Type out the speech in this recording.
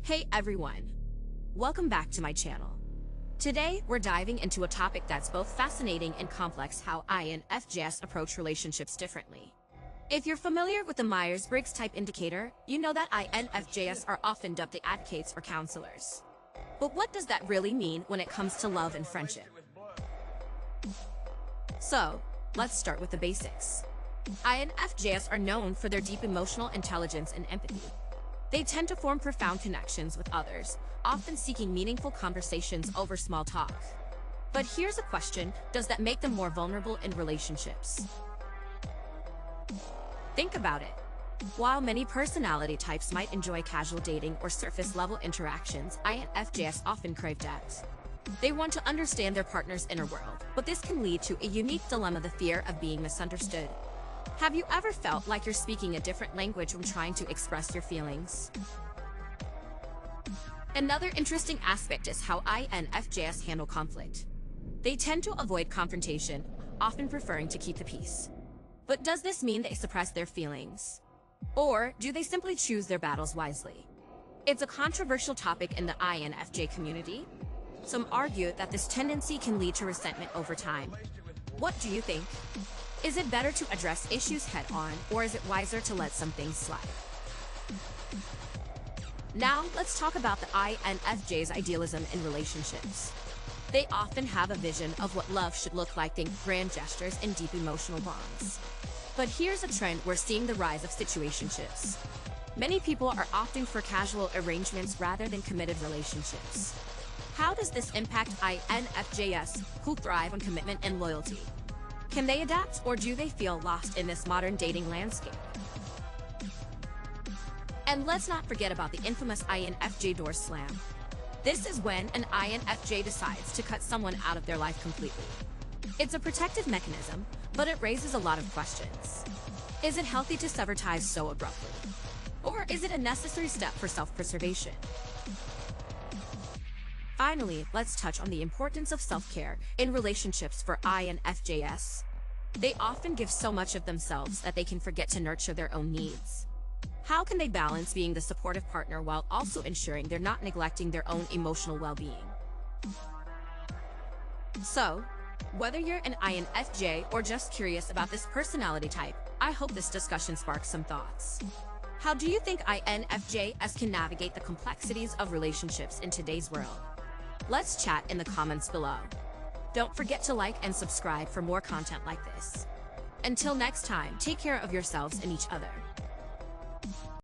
Hey everyone! Welcome back to my channel. Today, we're diving into a topic that's both fascinating and complex: how INFJs approach relationships differently. If you're familiar with the Myers-Briggs type indicator, you know that INFJs are often dubbed the advocates or counselors. But what does that really mean when it comes to love and friendship? So, let's start with the basics. INFJs are known for their deep emotional intelligence and empathy. They tend to form profound connections with others, often seeking meaningful conversations over small talk. But here's a question: does that make them more vulnerable in relationships? Think about it. While many personality types might enjoy casual dating or surface-level interactions, INFJs often crave depth. They want to understand their partner's inner world, but this can lead to a unique dilemma: the fear of being misunderstood. Have you ever felt like you're speaking a different language when trying to express your feelings? Another interesting aspect is how INFJs handle conflict. They tend to avoid confrontation, often preferring to keep the peace. But does this mean they suppress their feelings? Or do they simply choose their battles wisely? It's a controversial topic in the INFJ community. Some argue that this tendency can lead to resentment over time. What do you think? Is it better to address issues head-on, or is it wiser to let some things slide? Now, let's talk about the INFJ's idealism in relationships. They often have a vision of what love should look like: think grand gestures and deep emotional bonds. But here's a trend: we're seeing the rise of situationships. Many people are opting for casual arrangements rather than committed relationships. How does this impact INFJs, who thrive on commitment and loyalty? Can they adapt, or do they feel lost in this modern dating landscape? And let's not forget about the infamous INFJ door slam. This is when an INFJ decides to cut someone out of their life completely. It's a protective mechanism, but it raises a lot of questions. Is it healthy to sever ties so abruptly? Or is it a necessary step for self-preservation? Finally, let's touch on the importance of self-care in relationships for INFJs. They often give so much of themselves that they can forget to nurture their own needs. How can they balance being the supportive partner while also ensuring they're not neglecting their own emotional well-being? So, whether you're an INFJ or just curious about this personality type, I hope this discussion sparks some thoughts. How do you think INFJs can navigate the complexities of relationships in today's world? Let's chat in the comments below. Don't forget to like and subscribe for more content like this. Until next time, take care of yourselves and each other.